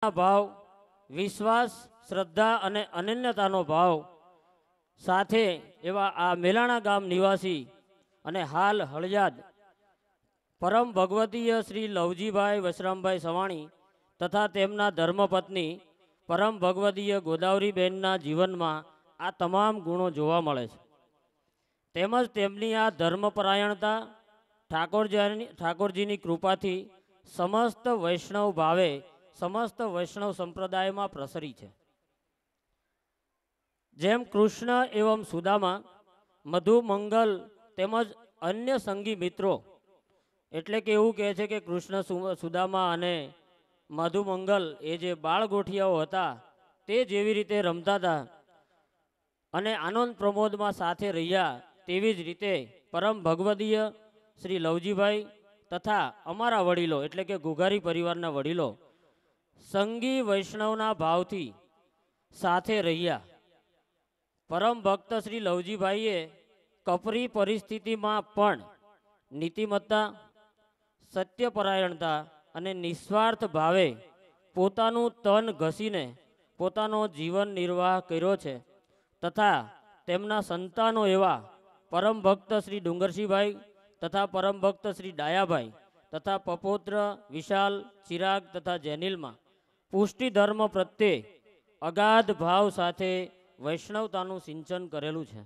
ભાવ, વિશ્વાસ, શ્રદ્ધા અને અનન્યતાનો ભાવ સાથે એવા આ મેલાણા ગામ નિવાસી અને હાલ હળિયાદ પરમ ભગવતીય શ્રી લવજીભાઈ વશરામભાઈ સવાણી તથા તેમના ધર્મપત્ની પરમ ભગવતીય ગોદાવરીબેનના જીવનમાં આ તમામ ગુણો જોવા મળે છે. તેમજ તેમની આ ધર્મપરાયણતા ઠાકોરજીની કૃપાથી સમસ્ત વૈષ્ણવ ભાવે સમસ્ત વૈષ્ણવ સંપ્રદાયમાં પ્રસરી છે. જેમ કૃષ્ણ એવં સુદામા, મધુ, મંગલ તેમજ અન્ય સંગી મિત્રો, એટલે કે એવું કહે છે કે કૃષ્ણ, સુદામા અને મધુ, મંગલ એ જે બાળ ગોઠિયાઓ હતા તે જેવી રીતે રમતા હતા અને આનંદ પ્રમોદમાં સાથે રહ્યા, તેવી જ રીતે પરમ ભગવદીય શ્રી લવજીભાઈ તથા અમારા વડીલો એટલે કે ઘુઘારી પરિવારના વડીલો સંગી વૈષ્ણવના ભાવથી સાથે રહ્યા. પરમ ભક્ત શ્રી લવજીભાઈએ કપરી પરિસ્થિતિમાં પણ નીતિમત્તા, સત્યપરાયણતા અને નિસ્વાર્થ ભાવે પોતાનું તન ઘસીને પોતાનો જીવન નિર્વાહ કર્યો છે. તથા તેમના સંતાનો એવા પરમ ભક્ત શ્રી ડુંગરસિંહભાઈ તથા પરમ ભક્ત શ્રી ડાયાભાઈ તથા પપોત્ર વિશાલ, ચિરાગ તથા જેનિલમાં પુષ્ટિ ધર્મ પ્રત્યે અગાધ ભાવ સાથે વૈષ્ણવતાનું સિંચન કરેલું છે.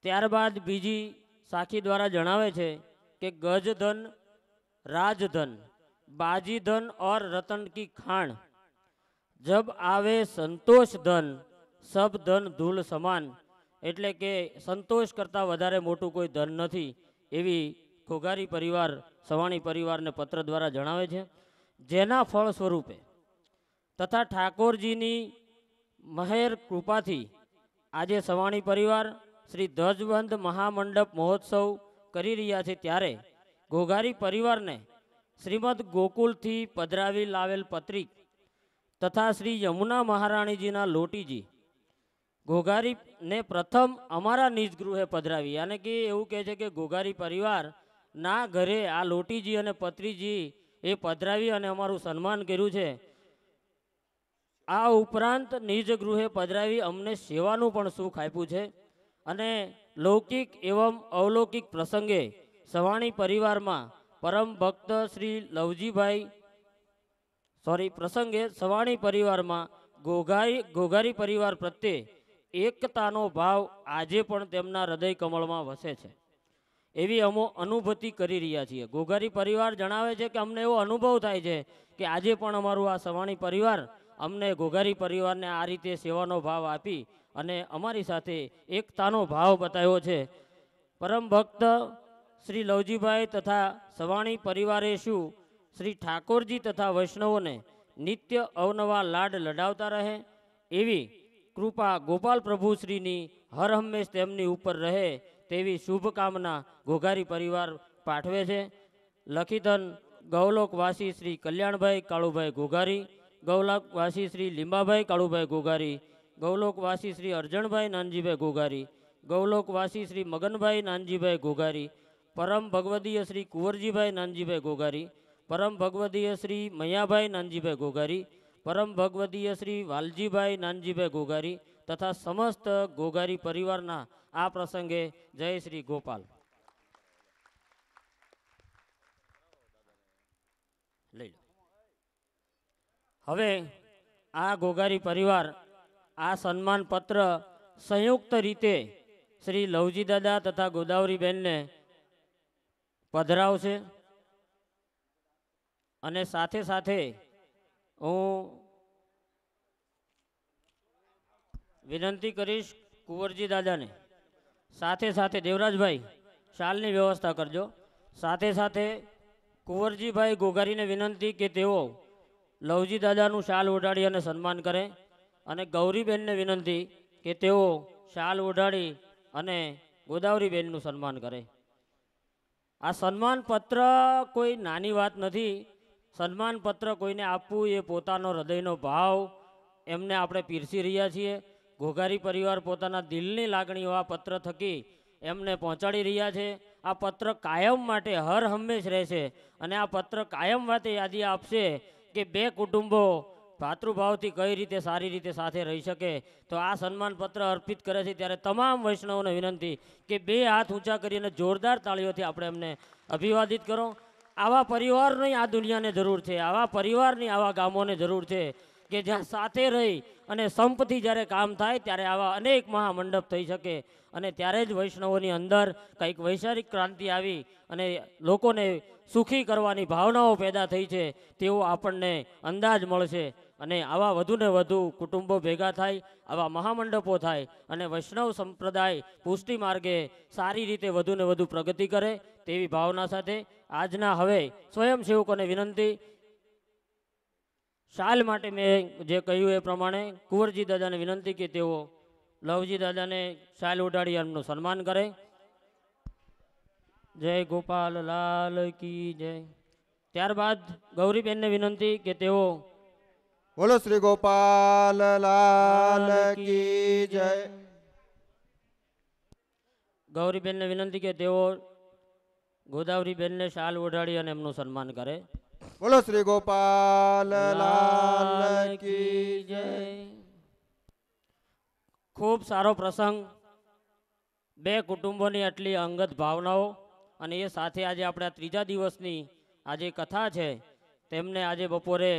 ત્યારબાદ બીજી સાખી દ્વારા જણાવે છે કે ગજધન, રાજધન, બાજીધન और रतन की खान, जब आवे संतोष धन सब धन धूल સમાન, એટલે કે સંતોષ કરતાં વધારે મોટું કોઈ ધન નથી એવી ઘોઘારી પરિવાર સવાણી પરિવારને પત્ર દ્વારા જણાવે છે. જેના ફળ સ્વરૂપે તથા ઠાકોરજીની મહેર કૃપાથી આજે સવાણી પરિવાર શ્રી ધ્વજવંત મહામંડપ મહોત્સવ કરી રહ્યા છે. ત્યારે ઘોઘારી પરિવારને શ્રીમદ ગોકુલથી પધરાવી લાવેલ પત્રિક તથા શ્રી યમુના મહારાણીજીના લોટીજી ઘોઘારીને પ્રથમ અમારા નિજ ગૃહે પધરાવી, યાને કે એવું કહે છે કે ઘોઘારી પરિવાર ના ઘરે આ લોટીજી અને પત્રીજી એ પધરાવી અને અમારું સન્માન કર્યું છે. આ ઉપરાંત નિજ ગૃહે પધરાવી અમને સેવાનું પણ સુખ આપ્યું છે. અને લૌકિક એવં અવલૌકિક પ્રસંગે સવાણી પરિવારમાં પરમ ભક્ત શ્રી લવજીભાઈ પ્રસંગે સવાણી પરિવારમાં ઘોઘારી પરિવાર પ્રત્યે એકતાનો ભાવ આજે પણ તેમના હૃદય કમળમાં વસે છે. એવી અમો અનુભૂતિ કરી રહ્યા છીએ. ઘોઘારી પરિવાર જણાવે છે કે અમને એવો અનુભવ થાય છે કે આજે પણ અમારું આ સવાણી પરિવાર અમને ઘોઘારી પરિવારને આ રીતે સેવાનો ભાવ આપી અને અમારી સાથે એકતાનો ભાવ બતાવ્યો છે. પરમ ભક્ત શ્રી લવજીભાઈ તથા સવાણી પરિવારે શું શ્રી ઠાકોરજી તથા વૈષ્ણવોને નિત્ય અવનવા લાડ લડાવતા રહે એવી કૃપા ગોપાલ પ્રભુ શ્રીની હર હંમેશ તેમની ઉપર રહે તેવી શુભકામના ઘોઘારી પરિવાર પાઠવે છે. લખીધન ગૌલોકવાસી શ્રી કલ્યાણભાઈ કાળુભાઈ ઘોઘારી, ગૌલોકવાસી શ્રી લીંબાભાઈ કાળુભાઈ ઘોઘારી, ગૌલોકવાસી શ્રી અરજણભાઈ નાનજીભાઈ ઘોઘારી, ગૌલોકવાસી શ્રી મગનભાઈ નાનજીભાઈ ઘોઘારી, પરમ ભગવદીય શ્રી કુંવરજીભાઈ નાનજીભાઈ ઘોઘારી, પરમ ભગવદીય શ્રી મૈયાભાઈ નાનજીભાઈ ઘોઘારી, પરમ ભગવદીય શ્રી વાલજીભાઈ નાનજીભાઈ ઘોઘારી તથા સમસ્ત ઘોઘારી પરિવારના આ પ્રસંગે જય શ્રી ગોપાલ. લઈ લો. હવે આ ઘોઘારી પરિવાર આ સન્માન પત્ર સંયુક્ત રીતે શ્રી લવજી દાદા તથા ગોદાવરીબેનને પધરાવશે. અને સાથે સાથે હું વિનંતી કરીશ કુંવરજી દાદાને, સાથે સાથે દેવરાજભાઈ શાલની વ્યવસ્થા કરજો. સાથે સાથે કુંવરજીભાઈ ઘોઘારીને વિનંતી કે તેઓ લવજી દાદાનું શાલ ઓઢાડી અને સન્માન કરે. અને ગૌરીબેનને વિનંતી કે તેઓ શાલ ઓઢાડી અને ગોદાવરીબેનનું સન્માન કરે. આ સન્માન પત્ર કોઈ નાની વાત નથી. સન્માન પત્ર કોઈને આપવું એ પોતાનો હૃદયનો ભાવ એમને આપણે પીરસી રહ્યા છીએ. ઘોઘારી પરિવાર પોતાના દિલની લાગણીઓ આ પત્ર થકી એમને પહોંચાડી રહ્યા છે. આ પત્ર કાયમ માટે હર હંમેશ રહેશે અને આ પત્ર કાયમ માટે યાદી આપશે કે બે કુટુંબો ભાતૃભાવથી કઈ રીતે સારી રીતે સાથે રહી શકે, તો આ સન્માન પત્ર અર્પિત કરે છે ત્યારે તમામ વૈષ્ણવોને વિનંતી કે બે હાથ ઊંચા કરીને જોરદાર તાળીઓથી આપણે એમને અભિવાદિત કરો. આવા પરિવારની આ દુનિયાને જરૂર છે, આવા પરિવારની આવા ગામોને જરૂર છે કે જ્યાં સાથે રહી અને સંપથી જ્યારે કામ થાય ત્યારે આવા અનેક મહામંડપ થઈ શકે. અને ત્યારે જ વૈષ્ણવોની અંદર કંઈક વૈચારિક ક્રાંતિ આવી અને લોકોને સુખી કરવાની ભાવનાઓ પેદા થઈ છે તેવો આપણને અંદાજ મળશે. અને આવા વધુને વધુ કુટુંબો ભેગા થાય, આવા મહામંડપો થાય અને વૈષ્ણવ સંપ્રદાય પુષ્ટિ માર્ગે સારી રીતે વધુને વધુ પ્રગતિ કરે તેવી ભાવના સાથે આજના હવે સ્વયંસેવકોને વિનંતી. શાલ માટે મેં જે કહ્યું એ પ્રમાણે કુંવરજી દાદાને વિનંતી કે તેઓ લવજી દાદાને શાલ ઉડાડી એમનું સન્માન કરે. જય ગોપાલ લાલ કી જય. ત્યારબાદ ગૌરીબેનને વિનંતી કે તેઓ બોલો શ્રી ગોપાલ લાલ કી જય. ગૌરીબેનને વિનંતી કે તેઓ ગોદાવરીબેનને શાલ ઓઢાડી અને એમનું સન્માન કરે. બોલો શ્રી ગોપાલ લાલ કી જય. ખૂબ સારો પ્રસંગ, બે કુટુંબોની આટલી અંગત ભાવનાઓ અને એ સાથે આજે આપણે ત્રીજા દિવસની આજે કથા છે તેમને આજે બપોરે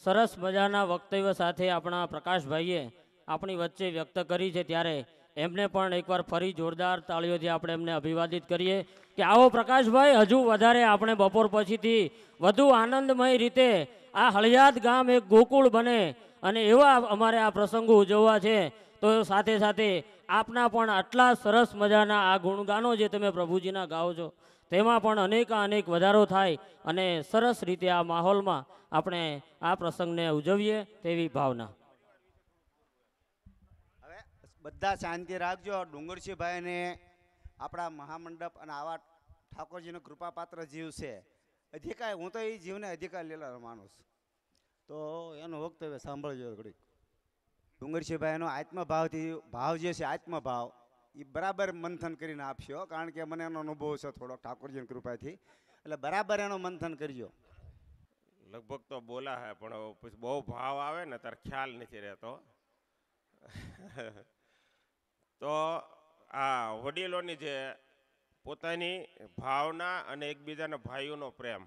સરસ મજાના વક્તવ્ય સાથે આપણા પ્રકાશભાઈએ આપણી વચ્ચે વ્યક્ત કરી છે ત્યારે એમને પણ એકવાર ફરી જોરદાર તાળીઓથી આપણે એમને અભિવાદિત કરીએ કે આવો પ્રકાશભાઈ, હજુ વધારે આપણે બપોર પછીથી વધુ આનંદમય રીતે આ હળિયાદ ગામ એક ગોકુળ બને અને એવા અમારે આ પ્રસંગો ઉજવવા છે. તો સાથે સાથે આપના પણ આટલા સરસ મજાના આ ગુણગાનો જે તમે પ્રભુજીના ગાઓ છો તેમાં પણ અનેક વધારો થાય અને સરસ રીતે આ માહોલમાં આપણે આ પ્રસંગને ઉજવીએ તેવી ભાવના. હવે બધા શાંતિ રાખજો. ડુંગરસિંહભાઈને આપણા મહામંડપ અને આવા ઠાકોરજીનો કૃપાપાત્ર જીવ છે. અધિકાર, હું તો એ જીવને અધિકાર લેલા માનું છું. તો એનું વક્તવ્ય સાંભળજો ઘડીક. ડુંગરસિંહભાઈનો આત્મભાવથી ભાવ જે છે આત્મભાવ એ બરાબર મંથન કરીને આપશો, કારણ કે મને એનો અનુભવ છે થોડોક ઠાકોરજીની કૃપાથી, એટલે બરાબર એનો મંથન કરજો. લગભગ તો બોલા હે પણ પછી બહુ ભાવ આવે ને તાર ખ્યાલ નથી રહેતો. તો આ વડીલોની જે પોતાની ભાવના અને એકબીજાના ભાઈઓનો પ્રેમ,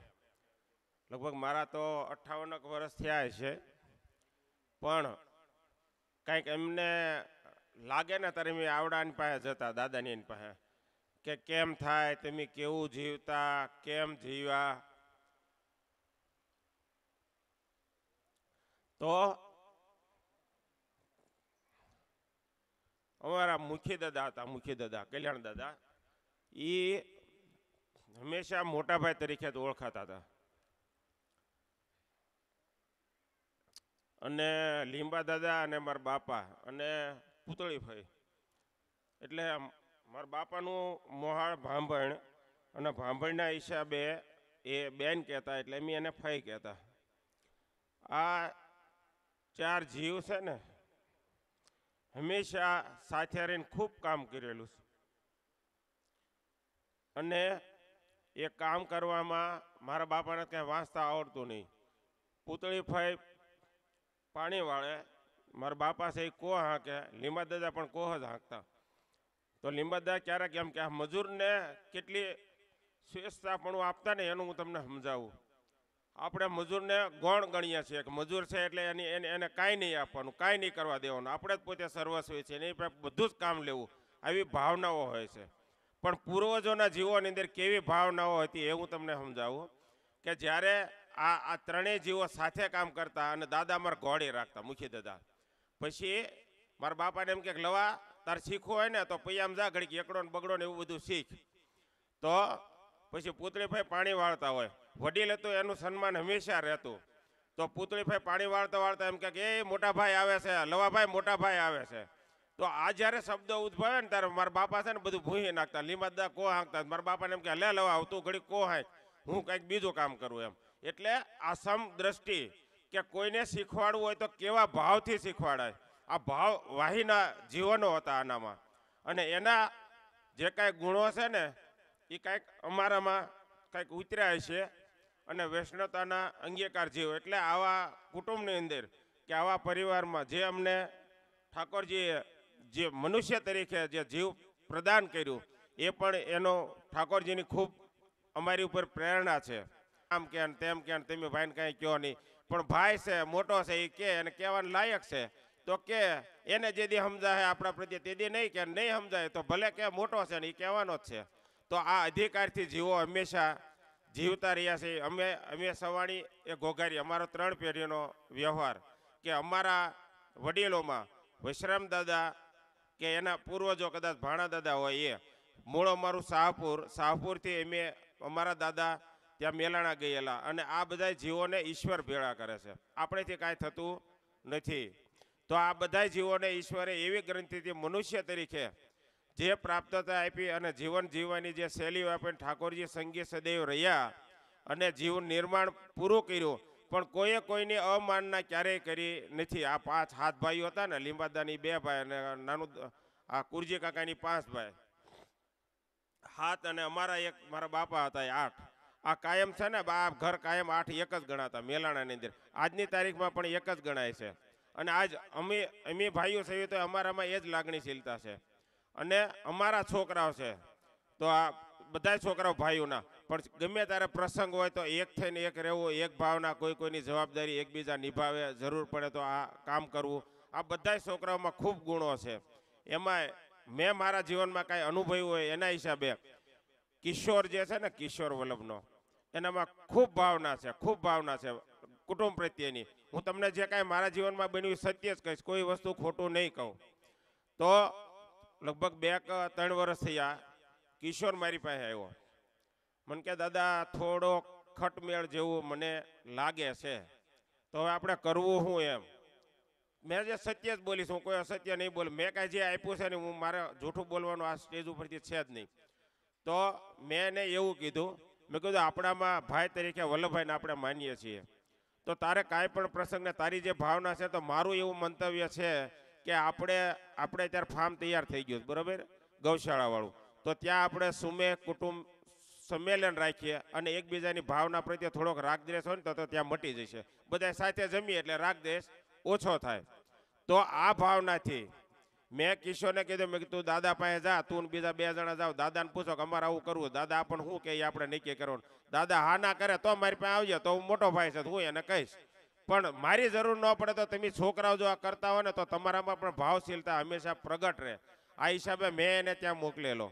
લગભગ મારા તો 58 વર્ષ થયા છે, પણ કંઈક એમને લાગે ને ત્યારે મેં આવડાની પાસે જતા, દાદાની પાસે, કે કેમ થાય, તમે કેવું જીવતા, કેમ જીવ્યા. તો અમારા મુખી દાદા હતા, મુખી દાદા કલ્યાણ દાદા, એ હંમેશા મોટાભાઈ તરીકે તો ઓળખાતા હતા. અને લીંબા દાદા અને મારા બાપા અને પૂતળીભાઈ, એટલે મારા બાપાનું મોહાળ ભાંભણ અને ભાંભણના હિસાબે એ બેન કહેતા, એટલે એમ એને ફઈ કહેતા. આ ચાર જીવ છે ને હંમેશા સાથે રહીને ખૂબ કામ કરેલું છે. અને એ કામ કરવામાં મારા બાપાને કંઈ વાંચતા આવડતું નહીં. પૂતળીભાઈ પાણી વાળે, મારા બાપા છે એ કોહ હાંકે, લીંબા દાદા પણ કોહ જ હાંકતા. તો લીંબા દાદા ક્યારેક એમ કે આ મજૂરને કેટલી સ્વેચ્છતાપણું આપતા ને એનું હું તમને સમજાવું. આપણે મજૂરને ગૌણ ગણીએ છીએ કે મજૂર છે એટલે એને કાંઈ નહીં આપવાનું, કાંઈ નહીં કરવા દેવાનું, આપણે જ પોતે સર્વસ્વ છે, એની પાસે બધું જ કામ લેવું, આવી ભાવનાઓ હોય છે. પણ પૂર્વજોના જીવોની અંદર કેવી ભાવનાઓ હતી એ હું તમને સમજાવું કે જ્યારે આ ત્રણેય જીવો સાથે કામ કરતા અને દાદા મારા ઘોડી રાખતા, મુખી દાદા. પછી મારા બાપાને એમ કે લવા તાર શીખવું હોય ને તો પૈયામ જા ઘડીક એકડો ને બગડો ને એવું બધું શીખ. તો પછી પૂતળીભાઈ પાણી વાળતા હોય, વડીલ હતું એનું સન્માન હંમેશા રહેતું. તો પૂતળીભાઈ પાણી વાળતા વાળતા એમ કે એ મોટા ભાઈ આવે છે, લવાભાઈ મોટા ભાઈ આવે છે. તો આ જ્યારે શબ્દ ઉદ્ભવે ને ત્યારે મારા બાપા છે ને બધું ભૂહી નાખતા, લીંબા દાદા કો હાંકતા. મારા બાપાને એમ કે લે લવા તું ઘડીક કો હાંક, હું કંઈક બીજું કામ કરું એમ. એટલે આ સમદ્રષ્ટિ કે કોઈને શીખવાડવું હોય તો કેવા ભાવથી શીખવાડાય, આ ભાવ વાહીના જીવનો હતા આનામાં. અને એના જે કાંઈ ગુણો છે ને એ કાંઈક અમારામાં કાંઈક ઉતર્યા છે. અને વૈષ્ણવતાના અંગીકાર જીવ. એટલે આવા કુટુંબની અંદર કે આવા પરિવારમાં જે અમને ઠાકોરજીએ જે મનુષ્ય તરીકે જે જીવ પ્રદાન કર્યું એ પણ એનો ઠાકોરજીની ખૂબ અમારી ઉપર પ્રેરણા છે. આમ કે તેમ કે તમે ભાઈને કાંઈ કહો નહીં, પણ ભાઈ છે મોટો છે એ કે એને કહેવાનું લાયક છે તો કે એને જે દી સમજાય આપણા પ્રત્યે તે દી નહીં કે નહીં સમજાય તો ભલે કે મોટો છે ને એ કહેવાનો જ છે. તો આ અધિકારથી જીવો હંમેશા જીવતા રહ્યા છે. અમે સવાણી એ ઘોઘારી અમારો 3 પેઢીનો વ્યવહાર કે અમારા વડીલોમાં વિશ્રામ દાદા કે એના પૂર્વજો કદાચ ભાણા દાદા હોય એ મૂળ અમારું શાહપુરથી અમે અમારા દાદા ત્યાં મેલાણા ગયેલા. અને આ બધા જીવોને ઈશ્વર ભેળા કરે છે, આપણેથી કાંઈ થતું નથી. તો આ બધા જીવોને ઈશ્વરે એવી ગ્રંથિથી મનુષ્ય તરીકે જે પ્રાપ્તતા આપી અને જીવન જીવવાની જે શૈલીઓ આપીને ઠાકોરજી સંગી સદૈવ રહ્યા અને જીવન નિર્માણ પૂરું કર્યું. પણ કોઈએ કોઈની અવમાનના ક્યારેય કરી નથી. આ 5 હાથ ભાઈઓ હતા ને, લીંબાદાની 2 ભાઈ અને નાનું આ કુરજી કાકાની 5 ભાઈ 7 અને મારા બાપા હતા 8. આ કાયમ છે ને આ ઘર કાયમ 8 એક જ ગણાતા મેલાણાની અંદર. આજની તારીખમાં પણ એક જ ગણાય છે. અને આજ અમે ભાઈઓ છીએ તો અમારામાં એ જ લાગણીશીલતા છે. અને અમારા છોકરાઓ છે તો આ બધા છોકરાઓ ભાઈઓના પણ ગમે ત્યારે પ્રસંગ હોય તો એક થઈને એક રહેવું, એક ભાવના, કોઈની જવાબદારી એકબીજા નિભાવે, જરૂર પડે તો આ કામ કરવું. આ બધા છોકરાઓમાં ખૂબ ગુણો છે. એમાં મેં મારા જીવનમાં કાંઈ અનુભવ્યું હોય એના હિસાબે કિશોર જે છે ને, કિશોર વલ્લભનો એનામાં ખૂબ ભાવના છે કુટુંબ પ્રત્યેની. હું તમને જે કાંઈ મારા જીવનમાં બન્યું સત્ય જ કહીશ, કોઈ વસ્તુ ખોટું નહીં કહું. તો લગભગ 2-3 વર્ષ થયા કિશોર મારી પાસે આવ્યો. મને કે દાદા થોડો ખટમેળ જેવું મને લાગે છે, તો હવે આપણે કરવું શું એમ. મેં જે સત્ય જ બોલીશ, હું કોઈ અસત્ય નહીં બોલું. મેં કાંઈ જે આપ્યું છે ને હું મારે જૂઠું બોલવાનું આ સ્ટેજ ઉપરથી છે જ નહીં. તો મેં એને એવું કીધું, મેં કીધું આપણામાં ભાઈ તરીકે વલ્લભભાઈને આપણે માનીએ છીએ, તો તારે કાંઈ પણ પ્રસંગને તારી જે ભાવના છે, તો મારું એવું મંતવ્ય છે કે આપણે ત્યારે ફાર્મ તૈયાર થઈ ગયું બરાબર ગૌશાળાવાળું, તો ત્યાં આપણે સુમે કુટુંબ સંમેલન રાખીએ અને એકબીજાની ભાવના પ્રત્યે થોડોક રાગદ્વેષ હોય ને તો ત્યાં મટી જશે. બધા સાથે જમીએ એટલે રાગદ્વેષ ઓછો થાય. તો આ ભાવનાથી મેં કિશોરને કીધું, મેં કીધું દાદા પાસે જા, તું બીજા 2 જણા જાઓ, દાદાને પૂછો કે અમારે આવું કરવું, દાદા આપણને શું કહે આપણે નક્કી કરવાનું. દાદા હા ના કરે તો મારી પાસે આવજે, તો હું મોટો ભાઈ છે હું એને કહીશ. પણ મારી જરૂર ન પડે તો તમે છોકરાઓ જો આ કરતા હોય ને તો તમારામાં પણ ભાવશીલતા હંમેશા પ્રગટ રહે. આ હિસાબે મેં એને ત્યાં મોકલેલો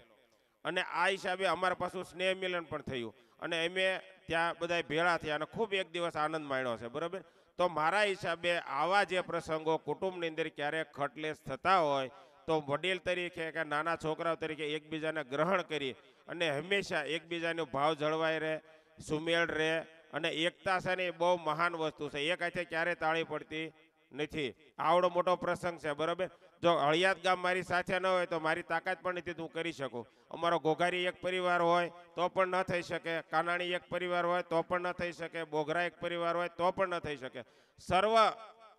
અને આ હિસાબે અમારા પાછું સ્નેહ મિલન પણ થયું અને અમે ત્યાં બધા ભેળા થયા અને ખૂબ એક દિવસ આનંદ માણ્યો છે બરાબર. તો મારા હિસાબે આવા જે પ્રસંગો કુટુંબની અંદર ક્યારેક ખટલેસ થતા હોય તો વડીલ તરીકે કે નાના છોકરાઓ તરીકે એકબીજાને ગ્રહણ કરી અને હંમેશા એકબીજાનો ભાવ જળવાઈ રહે, સુમેળ રહે. અને એકતા છે ને એ બહુ મહાન વસ્તુ છે, એક હાથે ક્યારેય તાળી પડતી નથી. આવડો મોટો પ્રસંગ છે બરાબર. જો હળિયાત ગામ મારી સાથે ન હોય તો મારી તાકાત પણ નથી હું કરી શકું. અમારો ઘોઘારી એક પરિવાર હોય તો પણ ન થઈ શકે, કાનાણી એક પરિવાર હોય તો પણ ન થઈ શકે, બોઘરા એક પરિવાર હોય તો પણ ન થઈ શકે. સર્વ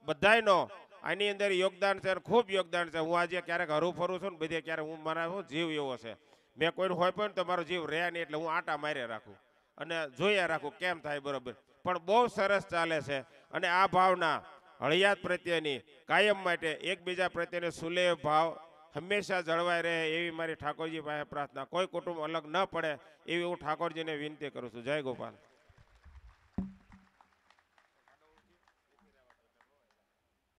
બધાયનો આની અંદર યોગદાન છે, ખૂબ યોગદાન છે. હું આજે ક્યારેક હરું ફરું છું ને બધે ક્યારેક હું મારા જીવ એવો છે, મેં કોઈનું હોય પણ તો મારો જીવ રહ્યા નહીં એટલે હું આટા માર્યા રાખું અને જોયા રાખું કેમ થાય બરોબર. પણ બહુ સરસ ચાલે છે અને આ ભાવના હળિયાત પ્રત્યેની કાયમ માટે એકબીજા પ્રત્યેનો સુલેહ ભાવ હંમેશા જળવાઈ રહે એવી મારી ઠાકોરજી પાસે પ્રાર્થના. કોઈ કુટુંબ અલગ ન પડે એવી હું ઠાકોરજીને વિનંતી કરું છું. જય ગોપાલ.